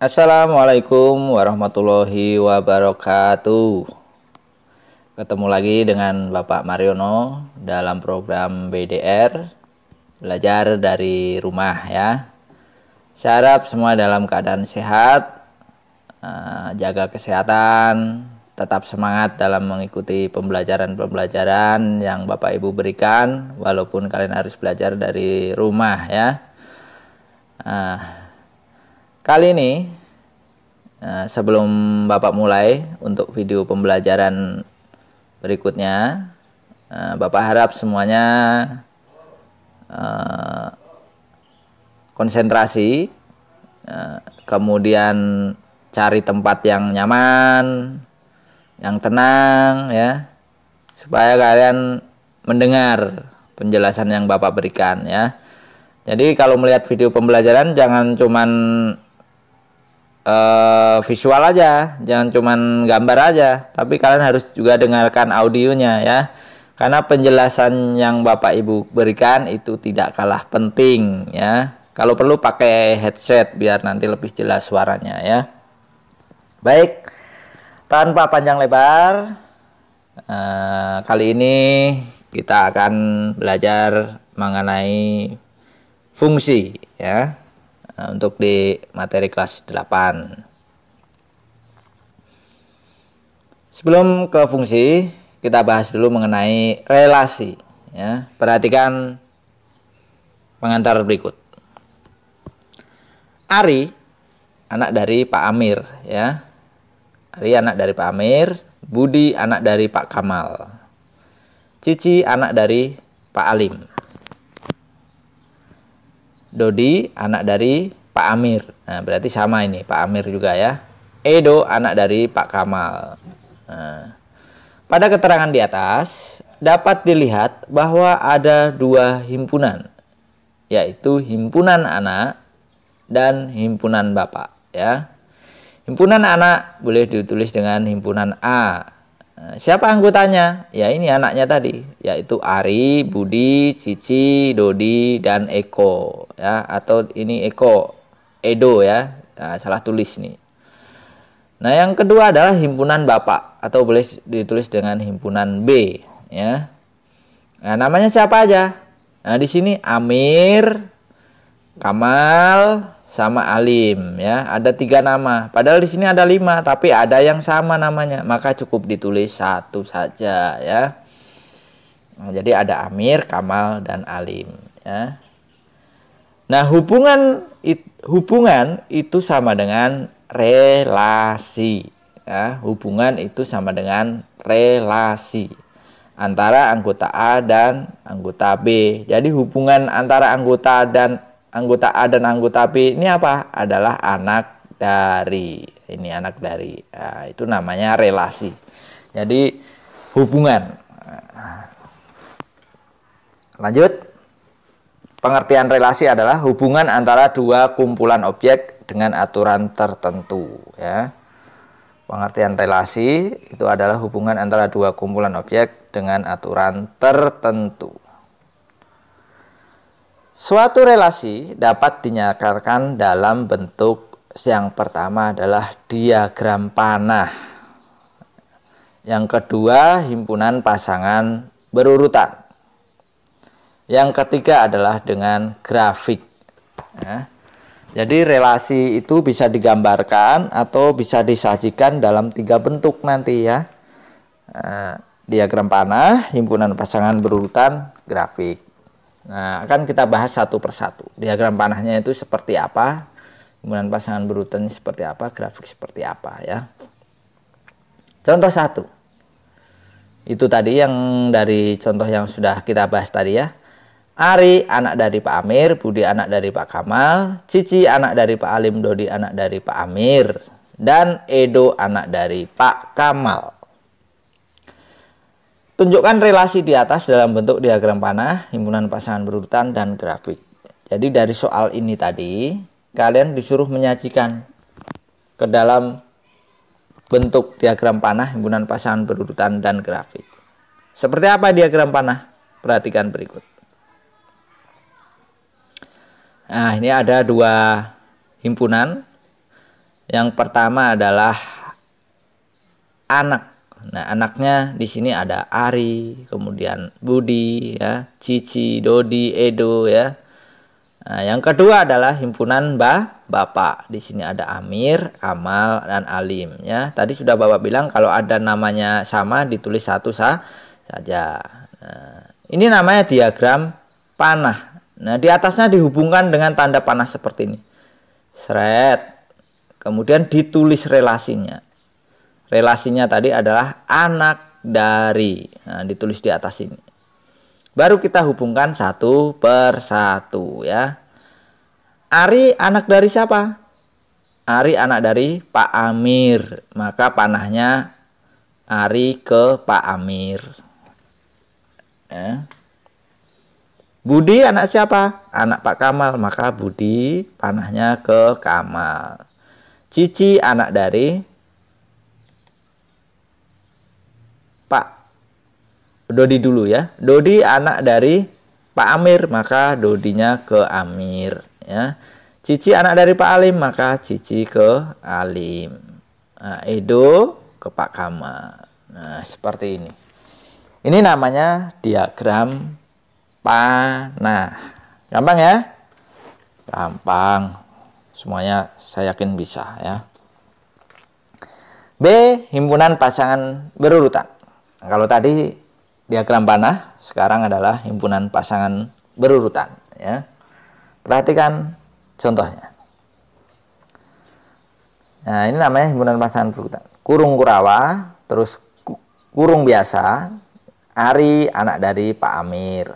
Assalamualaikum warahmatullahi wabarakatuh. Ketemu lagi dengan Bapak Mariono dalam program BDR, belajar dari rumah ya. Saya harap semua dalam keadaan sehat, jaga kesehatan, tetap semangat dalam mengikuti pembelajaran-pembelajaran yang Bapak Ibu berikan, walaupun kalian harus belajar dari rumah ya. Kali ini sebelum Bapak mulai untuk video pembelajaran berikutnya, Bapak harap semuanya konsentrasi, kemudian cari tempat yang nyaman, yang tenang ya, supaya kalian mendengar penjelasan yang Bapak berikan ya. Jadi kalau melihat video pembelajaran jangan cuman visual aja, jangan cuman gambar aja, tapi kalian harus juga dengarkan audionya ya, karena penjelasan yang Bapak Ibu berikan itu tidak kalah penting ya. Kalau perlu pakai headset biar nanti lebih jelas suaranya ya. Baik, tanpa panjang lebar, kali ini kita akan belajar mengenai fungsi ya, untuk di materi kelas 8. Sebelum ke fungsi, kita bahas dulu mengenai relasi ya. Perhatikan pengantar berikut. Ari anak dari Pak Amir ya. Ari anak dari Pak Amir, Budi anak dari Pak Kamal, Cici anak dari Pak Alim, Dodi anak dari Pak Amir. Nah, berarti sama ini, Pak Amir juga ya. Edo anak dari Pak Kamal. Nah, pada keterangan di atas dapat dilihat bahwa ada dua himpunan, yaitu himpunan anak dan himpunan bapak ya. Himpunan anak boleh ditulis dengan himpunan A. Siapa anggotanya? Ya ini anaknya tadi, yaitu Ari, Budi, Cici, Dodi, dan Eko ya, atau ini Eko, Edo ya. Nah, salah tulis nih. Nah, yang kedua adalah himpunan bapak atau boleh ditulis dengan himpunan B ya. Nah, namanya siapa aja? Nah, di sini Amir, Kamal, sama Alim ya, ada 3 nama. Padahal di sini ada 5, tapi ada yang sama namanya, maka cukup ditulis 1 saja ya. Nah, jadi ada Amir, Kamal, dan Alim ya. Nah, hubungan itu sama dengan relasi ya. Hubungan itu sama dengan relasi antara anggota A dan anggota B. Jadi hubungan antara anggota A dan anggota B ini apa? Adalah anak dari. Ini anak dari. Nah, itu namanya relasi. Jadi hubungan. Lanjut. Pengertian relasi adalah hubungan antara dua kumpulan objek dengan aturan tertentu ya. Pengertian relasi itu adalah hubungan antara dua kumpulan objek dengan aturan tertentu. Suatu relasi dapat dinyatakan dalam bentuk yang pertama adalah diagram panah. Yang kedua, himpunan pasangan berurutan. Yang ketiga adalah dengan grafik. Ya. Jadi relasi itu bisa digambarkan atau bisa disajikan dalam 3 bentuk nanti ya. Diagram panah, himpunan pasangan berurutan, grafik. Nah, akan kita bahas satu persatu. Diagram panahnya itu seperti apa, himpunan pasangan berurutan seperti apa, grafik seperti apa ya. Contoh 1. Itu tadi yang dari contoh yang sudah kita bahas tadi ya. Ari anak dari Pak Amir, Budi anak dari Pak Kamal, Cici anak dari Pak Alim, Dodi anak dari Pak Amir, dan Edo anak dari Pak Kamal. Tunjukkan relasi di atas dalam bentuk diagram panah, himpunan pasangan berurutan, dan grafik. Jadi dari soal ini tadi, kalian disuruh menyajikan ke dalam bentuk diagram panah, himpunan pasangan berurutan, dan grafik. Seperti apa diagram panah? Perhatikan berikut. Nah, ini ada 2 himpunan. Yang pertama adalah anak. Nah, anaknya di sini ada Ari, kemudian Budi, ya, Cici, Dodi, Edo, ya. Nah, yang kedua adalah himpunan bapak. Di sini ada Amir, Kamal, dan Alim, ya. Tadi sudah Bapak bilang kalau ada namanya sama ditulis satu saja. Nah, ini namanya diagram panah. Nah, di atasnya dihubungkan dengan tanda panah seperti ini. Seret. Kemudian ditulis relasinya. Relasinya tadi adalah anak dari. Nah, ditulis di atas ini. Baru kita hubungkan satu per satu, ya. Ari anak dari siapa? Ari anak dari Pak Amir. Maka panahnya Ari ke Pak Amir. Ya. Budi anak siapa? Anak Pak Kamal. Maka Budi panahnya ke Kamal. Cici anak dari Pak Dodi dulu, ya. Dodi anak dari Pak Amir, maka Dodinya ke Amir, ya. Cici anak dari Pak Alim, maka Cici ke Alim. Nah, Edo ke Pak Kamal. Nah, seperti ini. Ini namanya diagram panah. Gampang, ya? Gampang. Semuanya saya yakin bisa, ya. B. Himpunan pasangan berurutan. Nah, kalau tadi diagram panah, sekarang adalah himpunan pasangan berurutan, ya. Perhatikan contohnya. Nah, ini namanya himpunan pasangan berurutan. Kurung Kurawa, terus kurung biasa. Ari anak dari Pak Amir.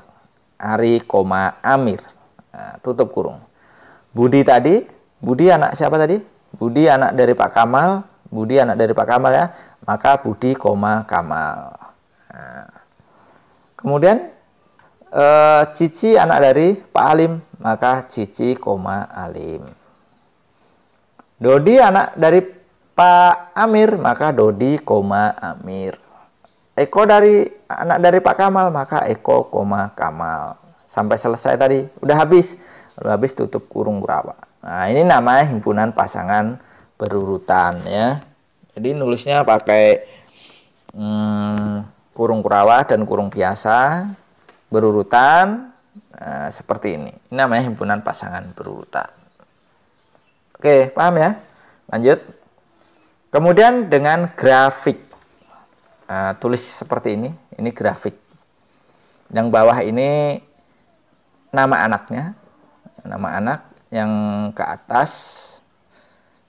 Ari, Amir. Nah, tutup kurung. Budi tadi, Budi anak siapa tadi? Budi anak dari Pak Kamal. Budi anak dari Pak Kamal, ya. Maka Budi, Kamal. Nah, kemudian Cici anak dari Pak Alim, maka Cici, Alim. Dodi anak dari Pak Amir, maka Dodi, Amir. Eko anak dari Pak Kamal, maka Eko, Kamal. Sampai selesai tadi, udah habis. Udah habis tutup kurung Kurawa. Nah, ini namanya himpunan pasangan berurutan, ya. Jadi nulisnya pakai kurung Kurawa dan kurung biasa berurutan, seperti ini. Ini namanya himpunan pasangan berurutan. Oke, paham, ya? Lanjut. Kemudian dengan grafik, tulis seperti ini. Ini grafik. Yang bawah ini nama anaknya, nama anak. Yang ke atas,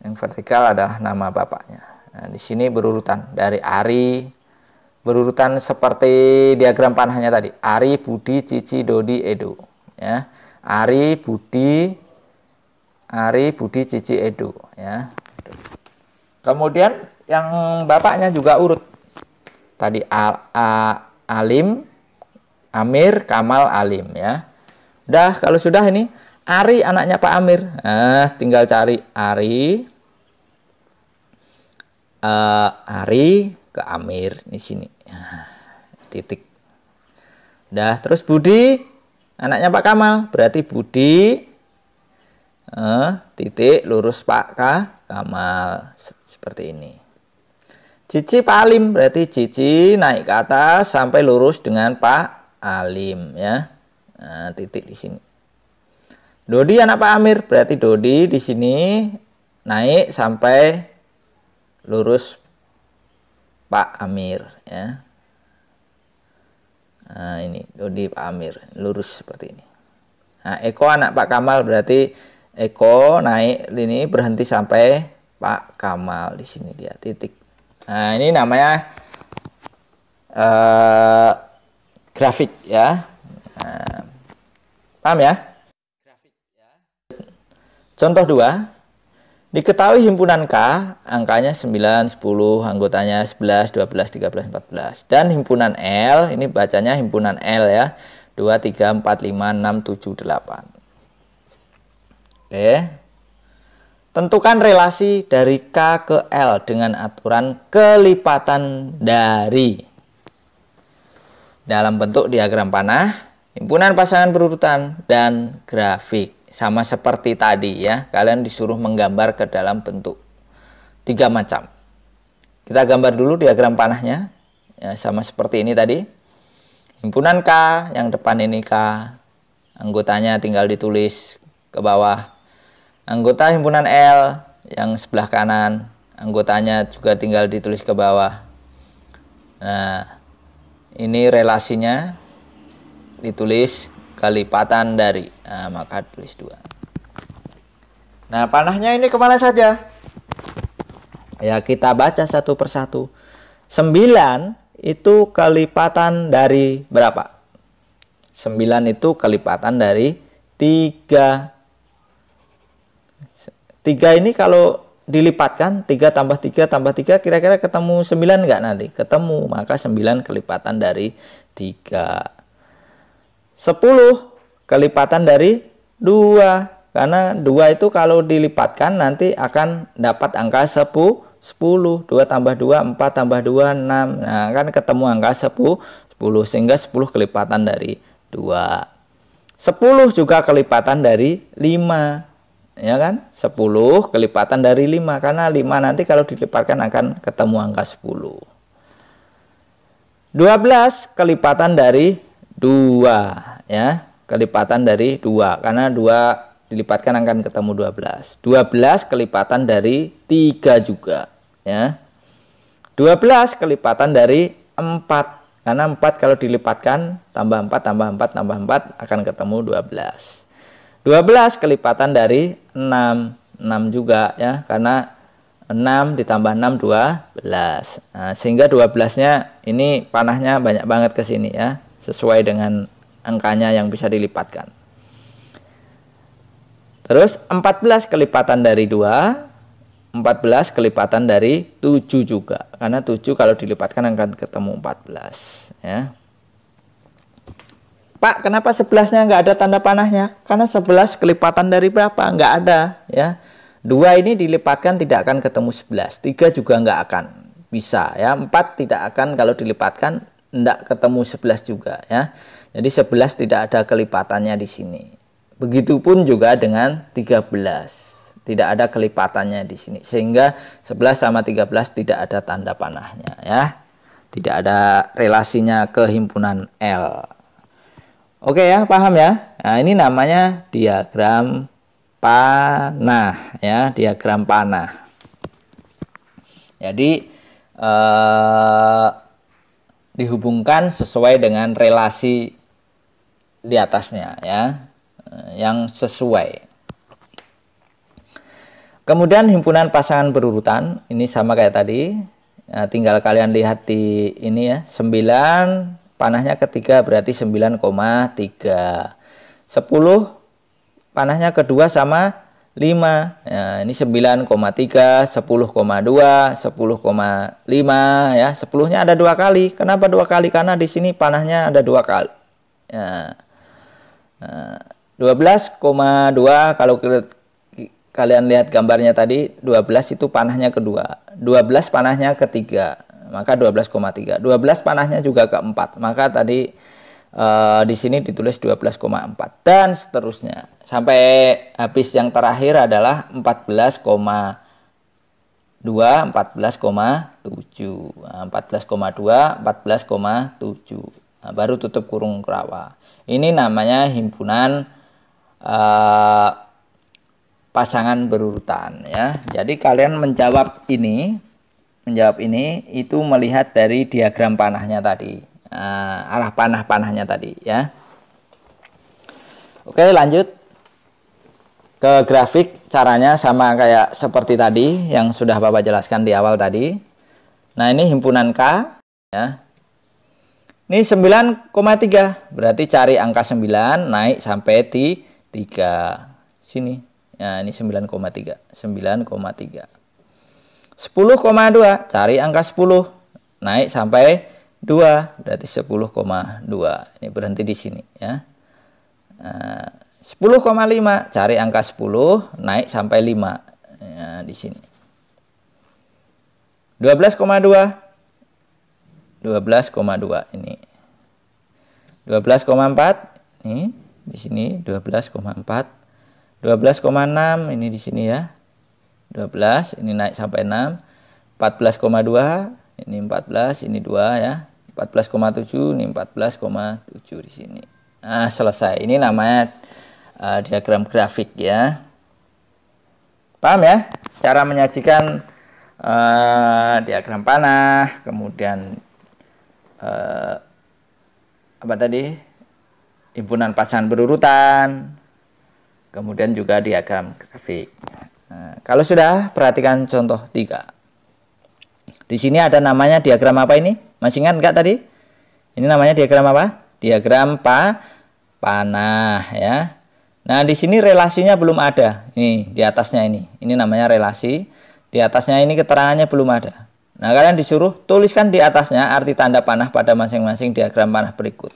yang vertikal adalah nama bapaknya. Nah, di sini berurutan dari Ari, berurutan seperti diagram panahnya tadi. Ari, Budi, Cici, Dodi, Edo, ya. Ari, Budi, Cici, Edo, ya. Kemudian yang bapaknya juga urut. Tadi Alim, Amir, Kamal, Alim, ya. Udah, kalau sudah ini Ari anaknya Pak Amir. Nah, tinggal cari Ari ke Amir di sini. Titik. Udah, terus Budi anaknya Pak Kamal, berarti Budi titik lurus Pak Kamal, seperti ini. Cici Pak Alim, berarti Cici naik ke atas sampai lurus dengan Pak Alim, ya. Nah, titik di sini. Dodi anak Pak Amir, berarti Dodi di sini naik sampai lurus Pak Amir, ya. Nah, ini Dodi Pak Amir, lurus seperti ini. Nah, Eko anak Pak Kamal, berarti Eko naik ini berhenti sampai Pak Kamal, di sini dia titik. Nah, ini namanya grafik, ya. Nah, paham, ya? Contoh 2, diketahui himpunan K, angkanya 9, 10, anggotanya 11, 12, 13, 14. Dan himpunan L, ini bacanya himpunan L, ya, 2, 3, 4, 5, 6, 7, 8. Oke. Tentukan relasi dari K ke L dengan aturan kelipatan dari. Dalam bentuk diagram panah, himpunan pasangan berurutan, dan grafik. Sama seperti tadi, ya, kalian disuruh menggambar ke dalam bentuk tiga macam. Kita gambar dulu diagram panahnya. Ya, sama seperti ini tadi. Himpunan K, yang depan ini K. Anggotanya tinggal ditulis ke bawah. Anggota himpunan L yang sebelah kanan, anggotanya juga tinggal ditulis ke bawah. Nah, ini relasinya ditulis kelipatan dari. Nah, maka tulis 2. Nah, panahnya ini kemana saja? Ya, kita baca satu persatu. 9 itu kelipatan dari berapa? 9 itu kelipatan dari 3. 3 ini kalau dilipatkan 3 tambah 3 tambah 3 kira-kira ketemu 9 enggak nanti? Ketemu, maka 9 kelipatan dari 3. 10 kelipatan dari 2. Karena 2 itu kalau dilipatkan nanti akan dapat angka 10. 2 tambah 2, 4 tambah 2, 6. Nah, kan ketemu angka 10. Sehingga 10 kelipatan dari 2. 10 juga kelipatan dari 5. Ya kan? 10 kelipatan dari 5. Karena 5 nanti kalau dilipatkan akan ketemu angka 10. 12 kelipatan dari 2. Ya, kelipatan dari 2. Karena 2 dilipatkan akan ketemu 12. 12 kelipatan dari 3 juga, ya. 12 kelipatan dari 4. Karena 4 kalau dilipatkan tambah 4 tambah 4 tambah 4 akan ketemu 12. 12 kelipatan dari 6. 6 juga, ya. Karena 6 ditambah 6 12. Nah, sehingga 12-nya ini panahnya banyak banget ke sini, ya. Sesuai dengan angkanya yang bisa dilipatkan. Terus 14 kelipatan dari 2, 14 kelipatan dari 7 juga. Karena 7 kalau dilipatkan akan ketemu 14. Ya. Pak, kenapa 11-nya nggak ada tanda panahnya? Karena 11 kelipatan dari berapa? Nggak ada. Ya. 2 ini dilipatkan tidak akan ketemu 11. 3 juga nggak akan. Bisa. Ya. 4 tidak akan kalau dilipatkan nggak ketemu 11 juga. Ya. Jadi 11 tidak ada kelipatannya di sini. Begitupun juga dengan 13. Tidak ada kelipatannya di sini. Sehingga 11 sama 13 tidak ada tanda panahnya, ya. Tidak ada relasinya ke himpunan L. Oke ya, paham ya? Nah, ini namanya diagram panah, ya, diagram panah. Jadi dihubungkan sesuai dengan relasi di atasnya, ya. Yang sesuai. Kemudian himpunan pasangan berurutan ini sama kayak tadi. Nah, tinggal kalian lihat di ini ya, 9 panahnya ketiga berarti 9,3. 10 panahnya kedua sama 5. Nah, ini 9,3, 10,2, 10,5 ya. 10-nya ada 2 kali. Kenapa 2 kali? Karena di sini panahnya ada 2 kali. Ya. Nah, 12,2 kalau kalian lihat gambarnya tadi, 12 itu panahnya kedua, 12 panahnya ketiga, maka 12,3. 12 panahnya juga keempat, maka tadi di sini ditulis 12,4 dan seterusnya sampai habis. Yang terakhir adalah 14,2, 14,7, 14,2, 14,7. Nah, baru tutup kurung rawa. Ini namanya himpunan pasangan berurutan, ya. Jadi kalian menjawab ini itu melihat dari diagram panahnya tadi, arah panah-panahnya tadi, ya. Oke, lanjut ke grafik. Caranya sama kayak seperti tadi yang sudah Bapak jelaskan di awal tadi. Nah, ini himpunan K, ya. Ini 9,3. Berarti cari angka 9 naik sampai 3. Sini. Ya, ini 9,3. 9,3. 10,2. Cari angka 10 naik sampai 2. Berarti 10,2. Ini berhenti di sini, ya. 10,5. Cari angka 10 naik sampai 5. Ya, di sini. 12,2. 12,2 ini. 12,4 ini di sini 12,4. 12,6 ini di sini, ya. 12, ini naik sampai 6. 14,2, ini 14, ini 2 ya. 14,7, ini 14,7 di sini. Nah, selesai. Ini namanya diagram grafik ya. Paham ya? Cara menyajikan diagram panah, kemudian apa tadi? Himpunan pasangan berurutan, kemudian juga diagram grafik. Nah, kalau sudah, perhatikan contoh 3. Di sini ada namanya diagram apa ini? Masih ingat enggak tadi? Ini namanya diagram apa? Diagram panah ya. Nah, di sini relasinya belum ada. Ini di atasnya ini. Ini namanya relasi. Di atasnya ini keterangannya belum ada. Nah, kalian disuruh tuliskan di atasnya arti tanda panah pada masing-masing diagram panah berikut.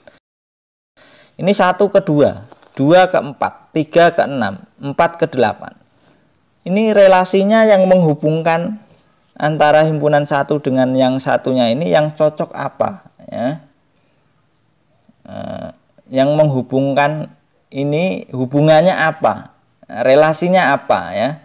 Ini 1 ke 2, 2 ke 4, 3 ke 6, 4 ke 8. Ini relasinya yang menghubungkan antara himpunan satu dengan yang satunya ini yang cocok apa ya? Yang menghubungkan ini hubungannya apa? Relasinya apa ya?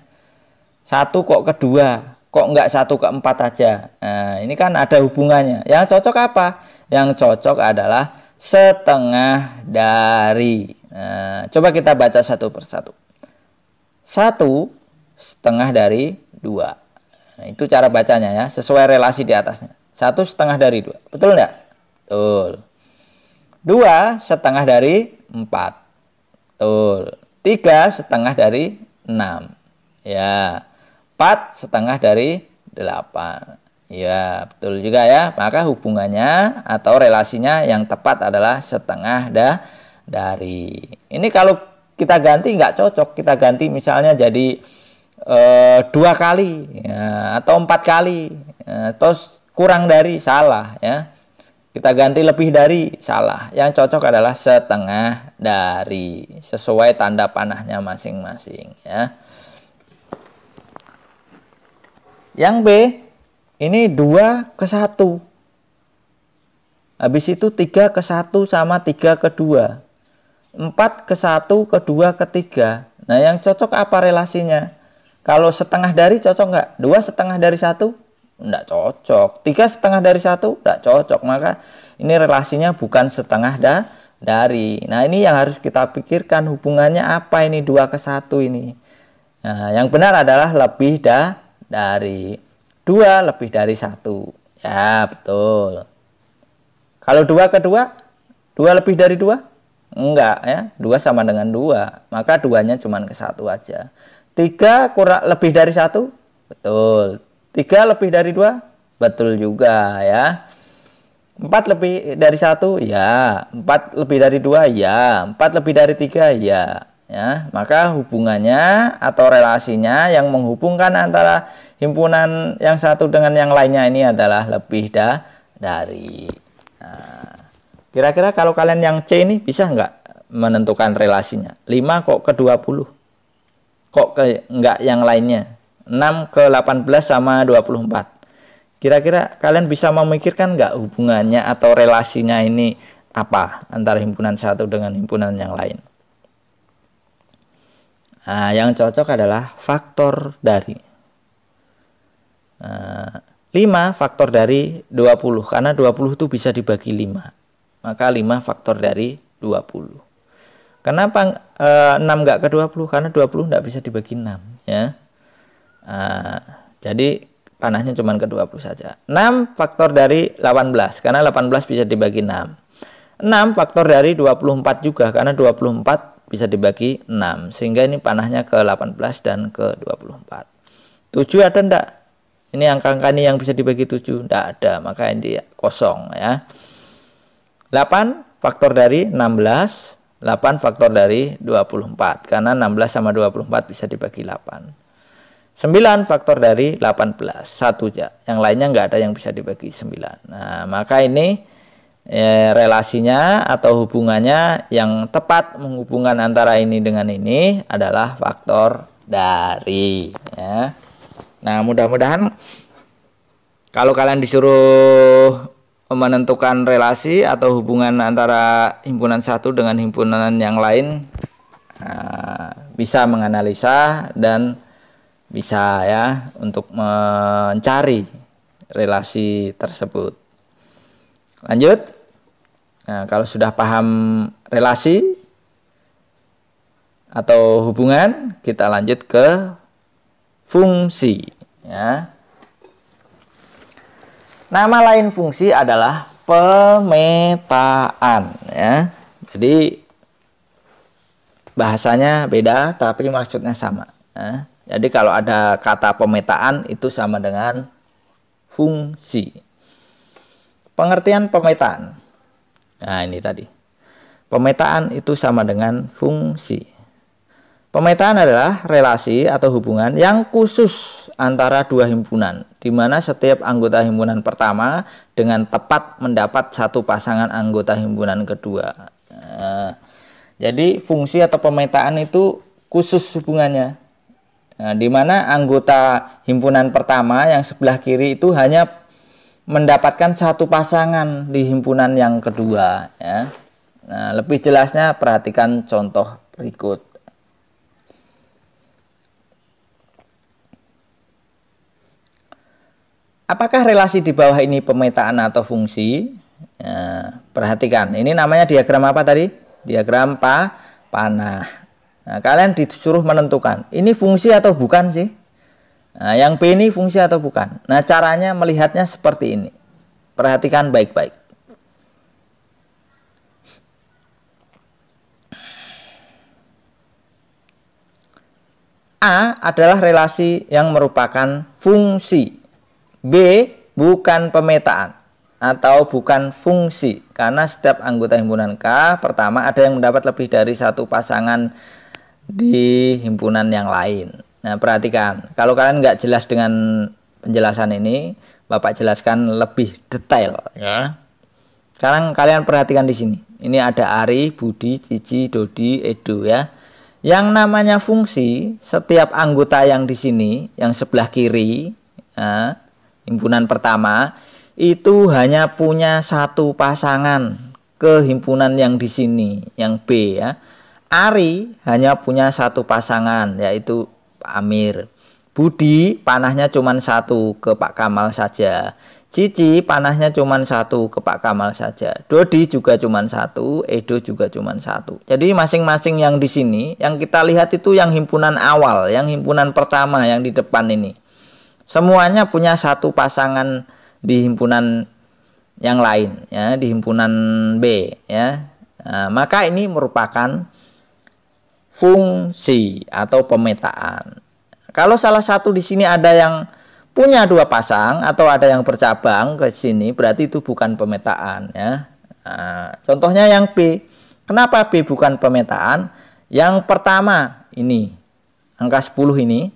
1 kok ke 2, kok enggak 1 ke 4 aja? Nah, ini kan ada hubungannya. Yang cocok apa? Yang cocok adalah setengah dari. Nah, coba kita baca satu persatu. 1 setengah dari 2. Nah, itu cara bacanya ya, sesuai relasi di atasnya. 1 setengah dari 2. Betul enggak? Betul. 2 setengah dari 4. Betul. 3 setengah dari 6. Ya. 4 setengah dari 8. Ya, betul juga ya. Maka hubungannya atau relasinya yang tepat adalah setengah dari. Ini kalau kita ganti nggak cocok. Kita ganti misalnya jadi 2 kali ya, atau 4 kali ya, atau kurang dari, salah ya. Kita ganti lebih dari, salah. Yang cocok adalah setengah dari, sesuai tanda panahnya masing-masing ya. Yang B, ini 2 ke 1. Habis itu 3 ke 1 sama 3 ke 2. 4 ke 1 ke 2 ke 3. Nah, yang cocok apa relasinya? Kalau setengah dari cocok nggak? 2 setengah dari 1? Nggak cocok. 3 setengah dari 1? Nggak cocok. Maka ini relasinya bukan setengah dari. Nah, ini yang harus kita pikirkan, hubungannya apa ini 2 ke 1 ini. Nah, yang benar adalah lebih dari. 2 lebih dari 1. Ya, betul. Kalau 2 ke 2? 2 lebih dari 2? Enggak ya. 2 sama dengan 2. Maka 2-nya cuma ke 1 aja. 3 kurang lebih dari 1? Betul. 3 lebih dari 2? Betul juga ya. 4 lebih dari 1? Ya. 4 lebih dari 2? Ya. 4 lebih dari 3? Ya. Ya, maka hubungannya atau relasinya yang menghubungkan antara himpunan yang satu dengan yang lainnya ini adalah lebih dari. Nah, kira-kira kalau kalian yang C ini bisa nggak menentukan relasinya? 5 kok ke 20? Kok ke enggak yang lainnya? 6 ke 18 sama 24. Kira-kira kalian bisa memikirkan nggak hubungannya atau relasinya ini apa antara himpunan satu dengan himpunan yang lain? Nah, yang cocok adalah faktor dari. 5 faktor dari 20. Karena 20 itu bisa dibagi 5. Maka 5 faktor dari 20. Kenapa 6 enggak ke 20? Karena 20 enggak bisa dibagi 6. Ya. Jadi panahnya cuma ke 20 saja. 6 faktor dari 18. Karena 18 bisa dibagi 6. 6 faktor dari 24 juga. Karena 24 bisa dibagi 6, sehingga ini panahnya ke 18 dan ke 24. 7 ada enggak? Ini angka-angka ini yang bisa dibagi 7, enggak ada, maka ini kosong ya. 8 faktor dari 16, 8 faktor dari 24, karena 16 sama 24 bisa dibagi 8. 9 faktor dari 18, 1 aja, yang lainnya enggak ada yang bisa dibagi 9. Nah, maka ini relasinya atau hubungannya yang tepat menghubungkan antara ini dengan ini adalah faktor dari ya. Nah, mudah-mudahan kalau kalian disuruh menentukan relasi atau hubungan antara himpunan satu dengan himpunan yang lain, bisa menganalisa dan bisa ya untuk mencari relasi tersebut. Lanjut. Nah, kalau sudah paham relasi atau hubungan, kita lanjut ke fungsi ya. Nama lain fungsi adalah pemetaan ya. Jadi bahasanya beda tapi maksudnya sama ya. Jadi kalau ada kata pemetaan itu sama dengan fungsi. Pengertian pemetaan. Nah, ini tadi. Pemetaan itu sama dengan fungsi. Pemetaan adalah relasi atau hubungan yang khusus antara dua himpunan, di mana setiap anggota himpunan pertama dengan tepat mendapat satu pasangan anggota himpunan kedua. Nah, jadi fungsi atau pemetaan itu khusus hubungannya. Nah, di mana anggota himpunan pertama yang sebelah kiri itu hanya mendapatkan satu pasangan di himpunan yang kedua. Ya. Nah, lebih jelasnya perhatikan contoh berikut. Apakah relasi di bawah ini pemetaan atau fungsi? Nah, perhatikan, ini namanya diagram apa tadi? Diagram panah. Nah, kalian disuruh menentukan, ini fungsi atau bukan sih? Nah, yang B ini fungsi atau bukan? Nah, caranya melihatnya seperti ini. Perhatikan baik-baik. A adalah relasi yang merupakan fungsi. B bukan pemetaan atau bukan fungsi, karena setiap anggota himpunan K pertama ada yang mendapat lebih dari satu pasangan di himpunan yang lain. Nah, perhatikan, kalau kalian nggak jelas dengan penjelasan ini, Bapak jelaskan lebih detail ya. Sekarang kalian perhatikan di sini. Ini ada Ari, Budi, Cici, Dodi, Edo ya. Yang namanya fungsi, setiap anggota yang di sini, yang sebelah kiri ya, himpunan pertama itu hanya punya satu pasangan ke himpunan yang di sini, yang B ya. Ari hanya punya satu pasangan, yaitu Pak Amir. Budi panahnya cuma satu ke Pak Kamal saja. Cici panahnya cuma satu ke Pak Kamal saja. Dodi juga cuma satu, Edo juga cuma satu. Jadi masing-masing yang di sini, yang kita lihat itu yang himpunan awal, yang himpunan pertama yang di depan ini. Semuanya punya satu pasangan di himpunan yang lain ya, di himpunan B ya. Nah, maka ini merupakan fungsi atau pemetaan. Kalau salah satu di sini ada yang punya dua pasang atau ada yang bercabang ke sini, berarti itu bukan pemetaan ya. Nah, contohnya yang B. Kenapa B bukan pemetaan? Yang pertama ini angka 10 ini.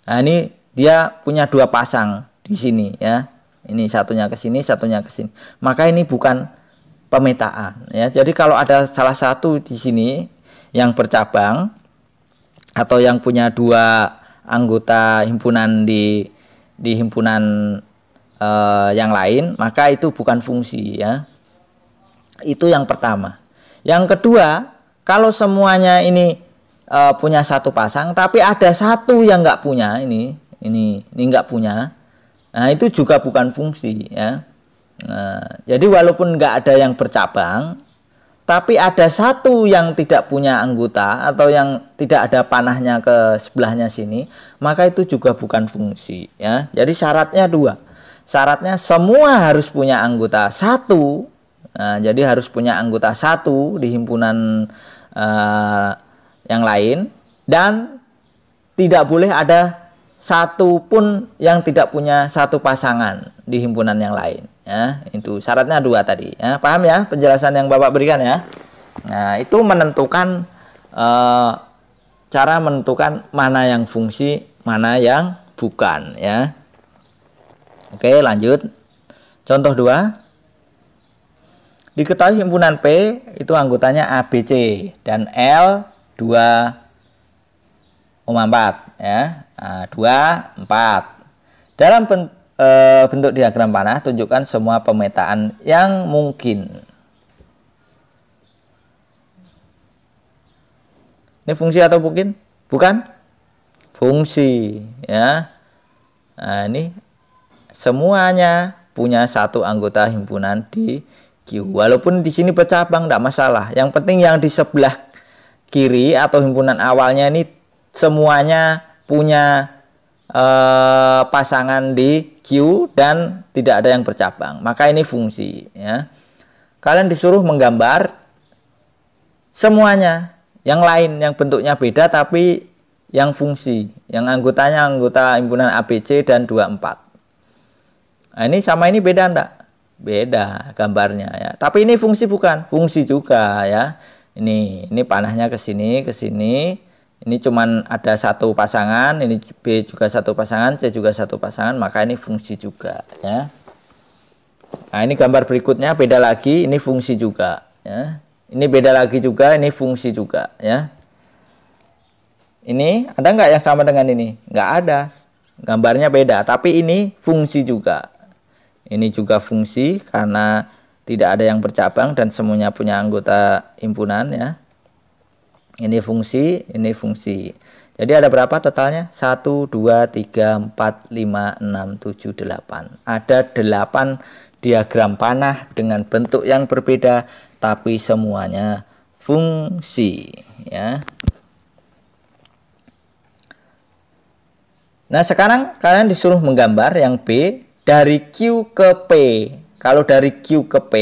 Nah, ini dia punya dua pasang di sini ya. Ini satunya ke sini, satunya ke sini. Maka ini bukan pemetaan ya. Jadi kalau ada salah satu di sini yang bercabang atau yang punya dua anggota himpunan di himpunan yang lain, maka itu bukan fungsi ya. Itu yang pertama. Yang kedua, kalau semuanya ini punya satu pasang, tapi ada satu yang nggak punya ini nggak punya, nah itu juga bukan fungsi ya. Nah, jadi walaupun nggak ada yang bercabang, tapi ada satu yang tidak punya anggota atau yang tidak ada panahnya ke sebelahnya sini, maka itu juga bukan fungsi ya. Jadi syaratnya dua, syaratnya semua harus punya anggota satu. Nah, jadi harus punya anggota satu di himpunan yang lain, dan tidak boleh ada satu pun yang tidak punya satu pasangan di himpunan yang lain ya. Itu syaratnya dua tadi ya. Paham ya penjelasan yang Bapak berikan ya. Nah, itu menentukan cara menentukan mana yang fungsi, mana yang bukan ya. Oke, lanjut. Contoh 2. Diketahui himpunan P itu anggotanya A, B, C dan L 2,4 ya. Nah, 2, 4. Dalam bentuk diagram panah, tunjukkan semua pemetaan yang mungkin. Ini fungsi atau mungkin? Bukan? fungsi, ya. Nah, ini semuanya punya satu anggota himpunan di Q. Walaupun di sini bercabang tidak masalah. Yang penting yang di sebelah kiri atau himpunan awalnya ini semuanya punya pasangan di Q dan tidak ada yang bercabang. Maka ini fungsi, ya. Kalian disuruh menggambar semuanya yang lain yang bentuknya beda tapi yang fungsi, yang anggotanya anggota himpunan ABC dan 24. Nah, ini sama ini beda enggak? Beda gambarnya, ya. Tapi ini fungsi bukan? Fungsi juga, ya. Ini panahnya ke sini, ke sini. Ini cuman ada satu pasangan, ini B juga satu pasangan, C juga satu pasangan, maka ini fungsi juga, ya. Nah, ini gambar berikutnya beda lagi, ini fungsi juga, ya. Ini beda lagi juga, ini fungsi juga, ya. Ini ada nggak yang sama dengan ini? Nggak ada. Gambarnya beda, tapi ini fungsi juga. Ini juga fungsi karena tidak ada yang bercabang dan semuanya punya anggota himpunan, ya. Ini fungsi, ini fungsi. Jadi ada berapa totalnya? 1, 2, 3, 4, 5, 6, 7, 8. Ada 8 diagram panah dengan bentuk yang berbeda, tapi semuanya fungsi, ya. Nah, sekarang kalian disuruh menggambar yang B dari Q ke P. Kalau dari Q ke P,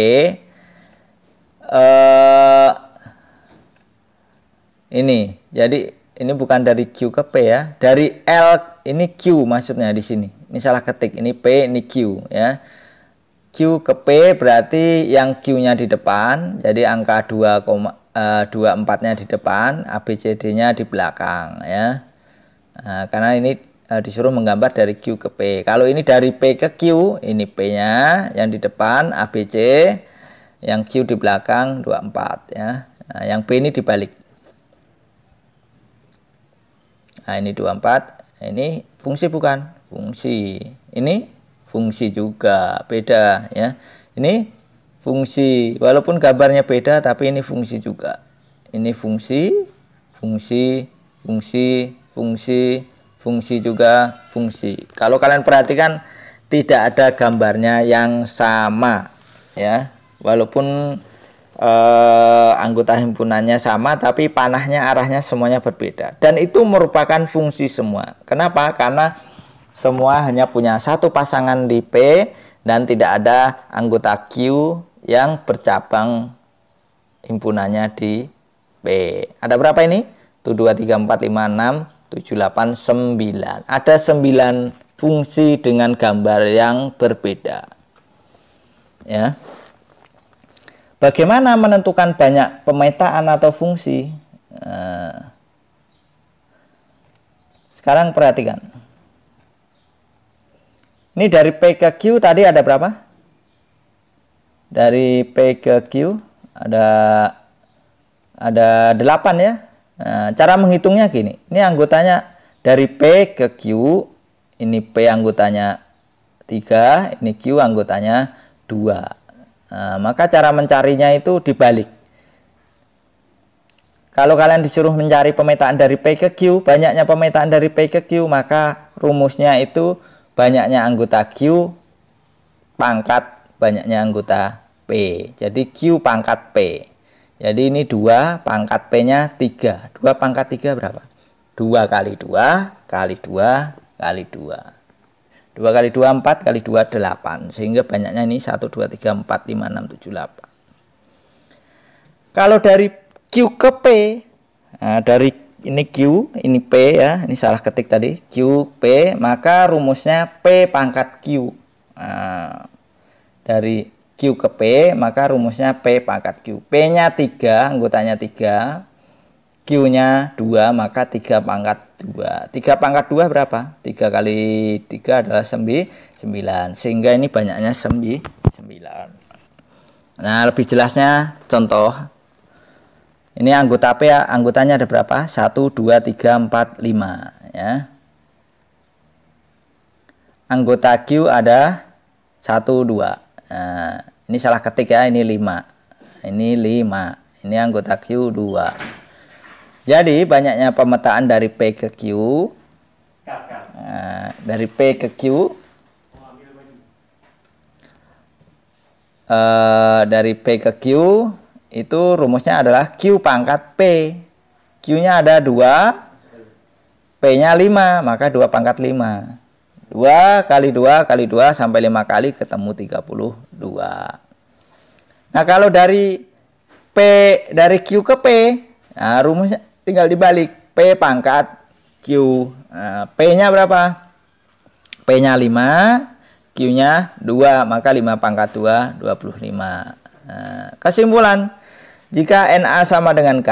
ini, jadi ini bukan dari Q ke P, ya. Dari L, ini Q maksudnya di sini. Ini salah ketik, ini P, ini Q, ya. Q ke P berarti yang Q-nya di depan, jadi angka 24-nya di depan, ABCD-nya di belakang, ya. Nah, karena ini disuruh menggambar dari Q ke P. Kalau ini dari P ke Q, ini P-nya yang di depan, ABC, yang Q di belakang 24, ya. Nah, yang P ini dibalik. Nah, ini 24, ini fungsi bukan? Fungsi. Ini fungsi juga, beda, ya. Ini fungsi, walaupun gambarnya beda tapi ini fungsi juga. Ini fungsi, fungsi, fungsi, fungsi, fungsi juga, fungsi. Kalau kalian perhatikan tidak ada gambarnya yang sama, ya. Walaupun anggota himpunannya sama tapi panahnya arahnya semuanya berbeda dan itu merupakan fungsi semua. Kenapa? Karena semua hanya punya satu pasangan di P dan tidak ada anggota Q yang bercabang himpunannya di P. Ada berapa ini? 1, 2, 3, 4, 5, 6, 7, 8, 9. Ada 9 fungsi dengan gambar yang berbeda, ya. Bagaimana menentukan banyak pemetaan atau fungsi? Sekarang perhatikan. Ini dari P ke Q tadi ada berapa? Dari P ke Q ada 8, ya. Nah, cara menghitungnya gini. Ini anggotanya dari P ke Q, ini P anggotanya 3, ini Q anggotanya 2. Nah, maka cara mencarinya itu dibalik. Kalau kalian disuruh mencari pemetaan dari P ke Q, banyaknya pemetaan dari P ke Q, maka rumusnya itu banyaknya anggota Q pangkat banyaknya anggota P. Jadi Q pangkat P. Jadi ini 2, pangkat P-nya 3. 2 pangkat 3 berapa? 2 kali 2 kali 2 kali 2. 2 kali 2, 4 kali 2, 8. Sehingga banyaknya ini 1, 2, 3, 4, 5, 6, 7, 8. Kalau dari Q ke P, nah dari ini Q, ini P, ya. Ini salah ketik tadi. Q, P, maka rumusnya P pangkat Q. Nah, dari Q ke P, maka rumusnya P pangkat Q. P-nya 3, anggotanya 3. Q-nya 2, maka 3 pangkat 2. 3 pangkat 2 berapa? 3 kali 3 adalah 9. Sehingga ini banyaknya 9. Nah, lebih jelasnya contoh. Ini anggota P, anggotanya ada berapa? 1, 2, 3, 4, 5. Ya. Anggota Q ada 1, 2. Nah, ini salah ketik, ya. Ini 5. Ini 5. Ini anggota Q 2. Jadi banyaknya pemetaan dari P ke Q Nah, dari P ke Q, dari P ke Q itu rumusnya adalah Q pangkat P. Q-nya ada 2, P-nya 5, maka 2 pangkat 5. 2 kali 2 kali 2 sampai 5 kali ketemu 32. Nah, kalau dari Q ke P, nah rumusnya tinggal dibalik. P pangkat Q. Nah, P-nya berapa? P-nya 5, Q-nya 2, maka 5 pangkat 2, 25. Nah, kesimpulan, jika NA sama dengan K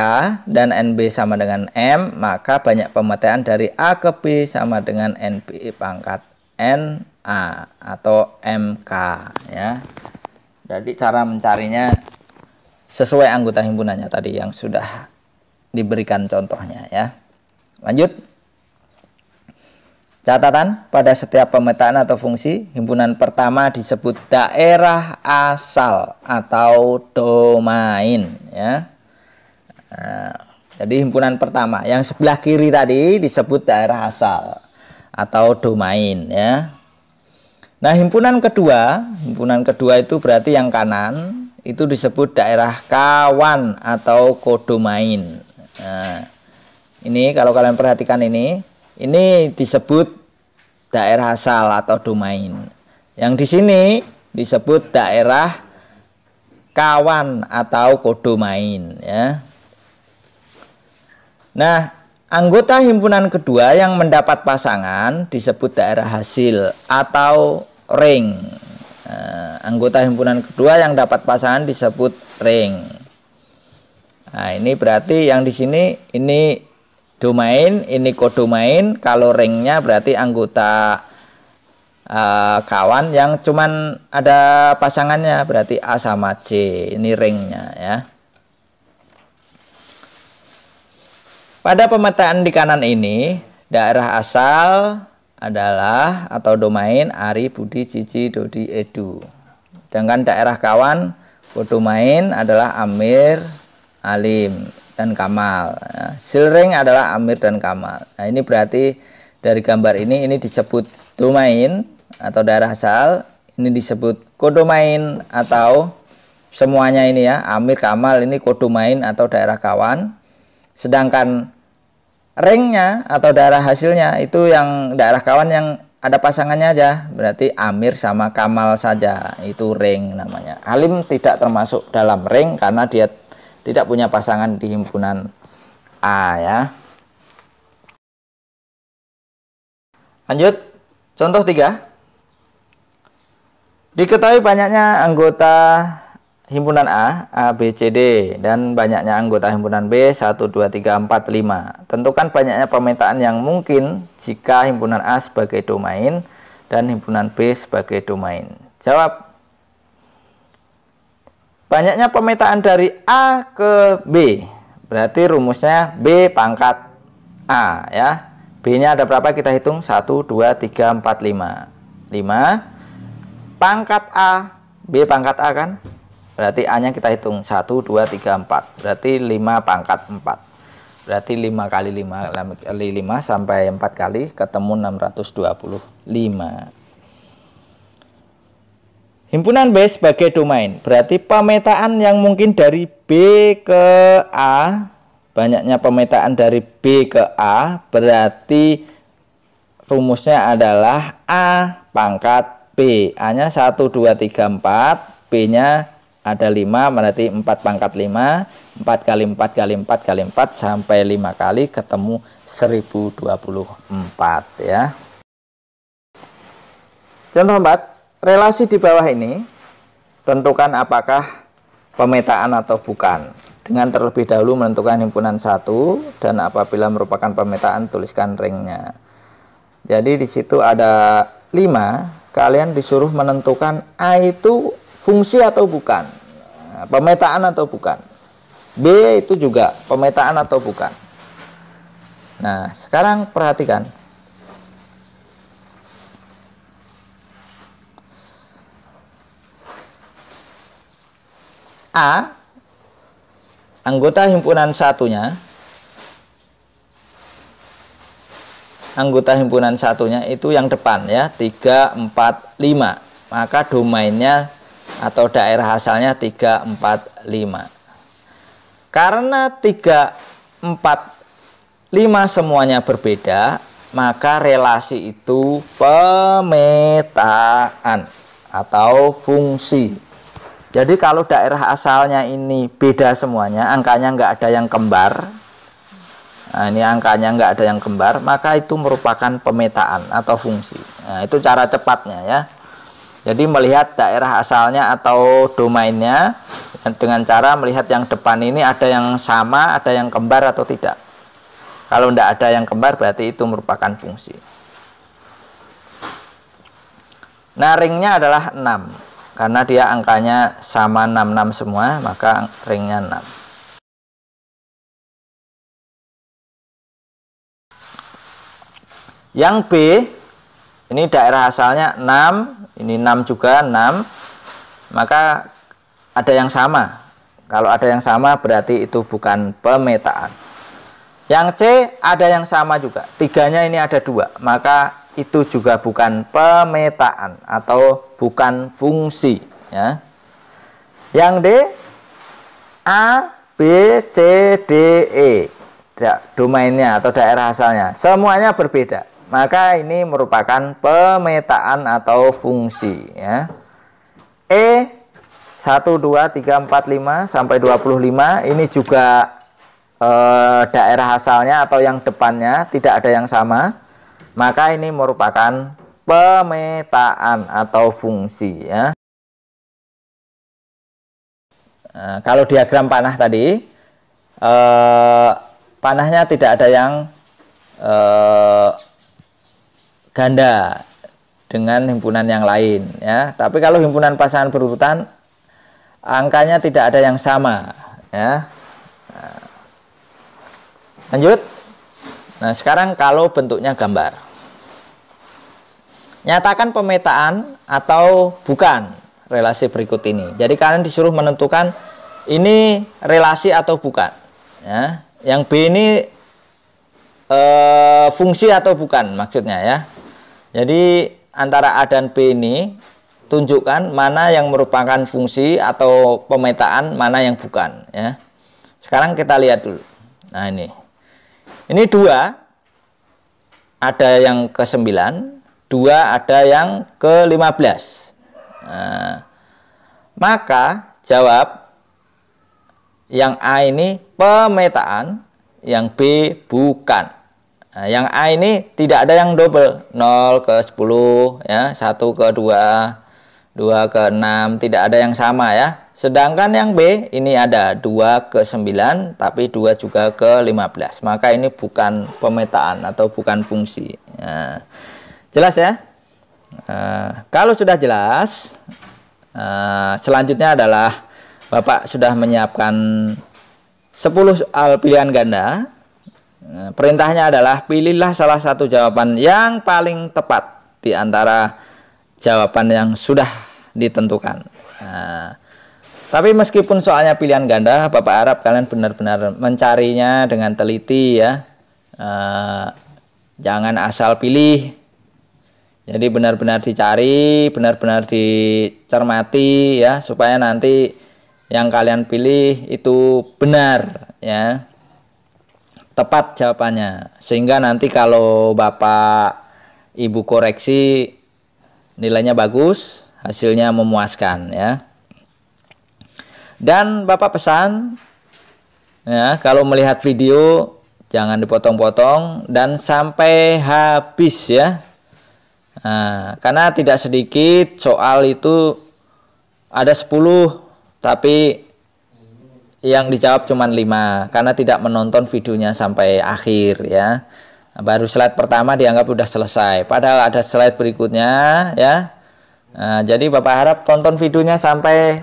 dan NB sama dengan M, maka banyak pemetaan dari A ke B sama dengan NB pangkat NA atau MK, ya. Jadi cara mencarinya sesuai anggota himpunannya tadi yang sudah diberikan contohnya, ya. Lanjut. Catatan, pada setiap pemetaan atau fungsi, himpunan pertama disebut daerah asal atau domain, ya. Nah, jadi himpunan pertama yang sebelah kiri tadi disebut daerah asal atau domain, ya. Nah, himpunan kedua itu berarti yang kanan itu disebut daerah kawan atau kodomain. Nah, ini kalau kalian perhatikan ini disebut daerah asal atau domain. Yang di sini disebut daerah kawan atau kodomain, ya. Nah, anggota himpunan kedua yang mendapat pasangan disebut daerah hasil atau ring. Nah, anggota himpunan kedua yang dapat pasangan disebut ring. Nah, ini berarti yang di sini ini domain, ini kodomain. Kalau ringnya berarti anggota kawan yang cuman ada pasangannya, berarti A sama C. Ini ringnya, ya. Pada pemetaan di kanan ini, daerah asal adalah atau domain Ari, Budi, Cici, Dodi, Edu. Sedangkan daerah kawan kodomain adalah Amir, Alim, dan Kamal. Nah, silring adalah Amir dan Kamal. Nah, ini berarti dari gambar ini disebut domain atau daerah asal, ini disebut kodomain atau semuanya ini, ya. Amir, Kamal ini kodomain atau daerah kawan. Sedangkan ringnya atau daerah hasilnya itu yang daerah kawan yang ada pasangannya aja, berarti Amir sama Kamal saja, itu ring namanya. Alim tidak termasuk dalam ring karena dia tidak punya pasangan di himpunan A, ya. Lanjut, contoh 3. Diketahui banyaknya anggota himpunan A, B, C, D, dan banyaknya anggota himpunan B, 1, 2, 3, 4, 5. Tentukan banyaknya pemetaan yang mungkin jika himpunan A sebagai domain dan himpunan B sebagai domain. Jawab. Banyaknya pemetaan dari A ke B, berarti rumusnya B pangkat A, ya. B-nya ada berapa kita hitung? 1, 2, 3, 4, 5. 5 pangkat A, B pangkat A kan? Berarti A-nya kita hitung 1, 2, 3, 4. Berarti 5 pangkat 4. Berarti 5 kali 5 kali 5 sampai 4 kali ketemu 625. Himpunan B sebagai domain. Berarti pemetaan yang mungkin dari B ke A, banyaknya pemetaan dari B ke A, berarti rumusnya adalah A pangkat B. A-nya 1, 2, 3, 4. B-nya ada 5, berarti 4 pangkat 5, 4 kali 4 kali 4 kali 4 sampai 5 kali ketemu 1024, ya. Contoh 4, relasi di bawah ini tentukan apakah pemetaan atau bukan. Dengan terlebih dahulu menentukan himpunan 1 dan apabila merupakan pemetaan tuliskan ringnya. Jadi di situ ada 5, kalian disuruh menentukan A itu fungsi atau bukan, pemetaan atau bukan. B itu juga pemetaan atau bukan. Nah, sekarang perhatikan. A, anggota himpunan satunya, anggota himpunan satunya itu yang depan ya, 3, 4, 5. Maka domainnya atau daerah asalnya 3, 4, 5. Karena 3, 4, 5 semuanya berbeda, maka relasi itu pemetaan atau fungsi. Jadi kalau daerah asalnya ini beda semuanya, angkanya nggak ada yang kembar. Nah, ini angkanya nggak ada yang kembar, maka itu merupakan pemetaan atau fungsi. Nah, itu cara cepatnya ya. Jadi melihat daerah asalnya atau domainnya dengan cara melihat yang depan ini ada yang sama, ada yang kembar atau tidak. Kalau tidak ada yang kembar berarti itu merupakan fungsi. Nah, ringnya adalah 6. Karena dia angkanya sama 66 semua, maka ringnya 6. Yang B, ini daerah asalnya 6, ini 6 juga, 6. Maka ada yang sama. Kalau ada yang sama berarti itu bukan pemetaan. Yang C ada yang sama juga. Tiganya ini ada 2. Maka itu juga bukan pemetaan atau bukan fungsi. Ya. Yang D, A, B, C, D, E. Domainnya atau daerah asalnya. Semuanya berbeda. Maka ini merupakan pemetaan atau fungsi ya. E 1, 2, 3, 4, 5 sampai 25 ini juga daerah asalnya atau yang depannya tidak ada yang sama. Maka ini merupakan pemetaan atau fungsi ya. Nah, kalau diagram panah tadi panahnya tidak ada yang ganda dengan himpunan yang lain ya. Tapi kalau himpunan pasangan berurutan angkanya tidak ada yang sama ya. Nah, lanjut. Nah, sekarang kalau bentuknya gambar. Nyatakan pemetaan atau bukan relasi berikut ini. Jadi kalian disuruh menentukan ini relasi atau bukan ya. Yang B ini fungsi atau bukan maksudnya ya. Jadi antara A dan B ini tunjukkan mana yang merupakan fungsi atau pemetaan, mana yang bukan ya. Sekarang kita lihat dulu. Nah, ini 2 ada yang ke-9, 2 ada yang ke-15. Nah, maka jawab yang A ini pemetaan, yang B bukan. Nah, yang A ini tidak ada yang double, 0 ke 10 ya, 1 ke 2, 2 ke 6, tidak ada yang sama ya. Sedangkan yang B ini ada 2 ke 9 tapi 2 juga ke 15. Maka ini bukan pemetaan atau bukan fungsi. Nah, jelas ya? Kalau sudah jelas, selanjutnya adalah Bapak sudah menyiapkan 10 soal pilihan ganda. Perintahnya adalah pilihlah salah satu jawaban yang paling tepat di antara jawaban yang sudah ditentukan. Tapi meskipun soalnya pilihan ganda, Bapak harap kalian benar-benar mencarinya dengan teliti ya. Jangan asal pilih. Jadi benar-benar dicari, benar-benar dicermati ya, supaya nanti yang kalian pilih itu benar ya. Tepat jawabannya, sehingga nanti kalau Bapak Ibu koreksi nilainya bagus, hasilnya memuaskan ya. Dan Bapak pesan ya, kalau melihat video jangan dipotong-potong dan sampai habis ya. Nah, karena tidak sedikit soal itu ada 10 tapi yang dijawab cuma 5 karena tidak menonton videonya sampai akhir ya. Baru slide pertama dianggap sudah selesai, padahal ada slide berikutnya ya. Nah, jadi Bapak harap tonton videonya sampai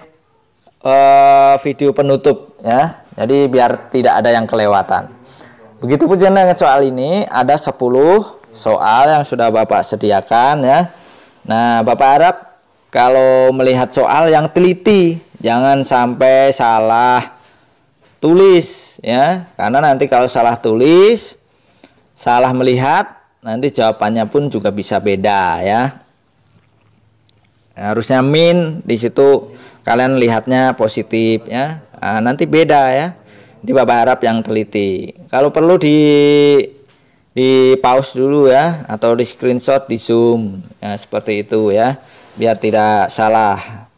video penutup ya. Jadi biar tidak ada yang kelewatan. Begitupun dengan soal ini ada 10 soal yang sudah Bapak sediakan ya. Nah, Bapak harap kalau melihat soal yang teliti, jangan sampai salah tulis ya, karena nanti kalau salah tulis, salah melihat, nanti jawabannya pun juga bisa beda ya. Harusnya min di situ kalian lihatnya positif ya. Nah, nanti beda ya. Di Bapak harap yang teliti. Kalau perlu di pause dulu ya, atau di screenshot, di zoom ya, seperti itu ya, biar tidak salah.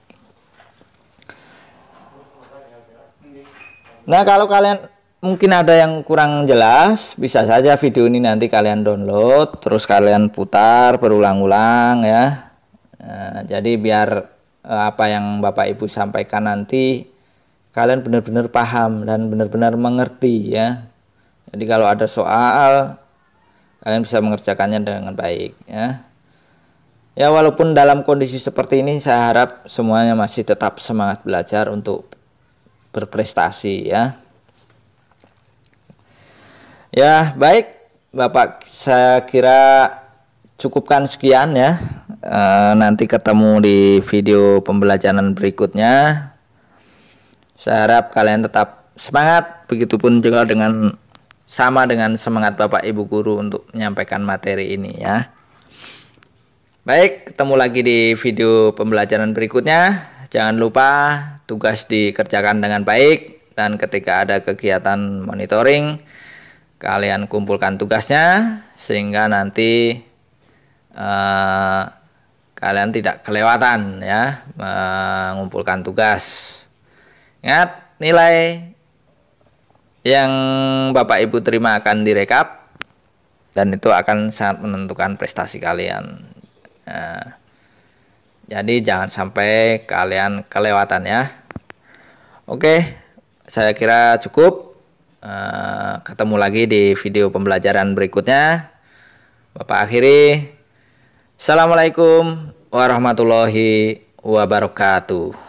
Nah, kalau kalian mungkin ada yang kurang jelas, bisa saja video ini nanti kalian download terus kalian putar berulang-ulang ya. Nah, jadi biar apa yang Bapak Ibu sampaikan nanti kalian benar-benar paham dan benar-benar mengerti ya. Jadi kalau ada soal kalian bisa mengerjakannya dengan baik ya. Ya, walaupun dalam kondisi seperti ini saya harap semuanya masih tetap semangat belajar untuk berprestasi ya. Ya, baik Bapak, saya kira cukupkan sekian ya. Nanti ketemu di video pembelajaran berikutnya. Saya harap kalian tetap semangat, begitupun juga sama dengan semangat Bapak Ibu guru untuk menyampaikan materi ini ya. Baik, ketemu lagi di video pembelajaran berikutnya. Jangan lupa tugas dikerjakan dengan baik, dan ketika ada kegiatan monitoring kalian kumpulkan tugasnya sehingga nanti kalian tidak kelewatan ya mengumpulkan tugas. Ingat, nilai yang Bapak Ibu terima akan direkap dan itu akan sangat menentukan prestasi kalian. Nah, jadi jangan sampai kalian kelewatan ya. Oke, saya kira cukup. Ketemu lagi di video pembelajaran berikutnya. Bapak akhiri. Assalamualaikum warahmatullahi wabarakatuh.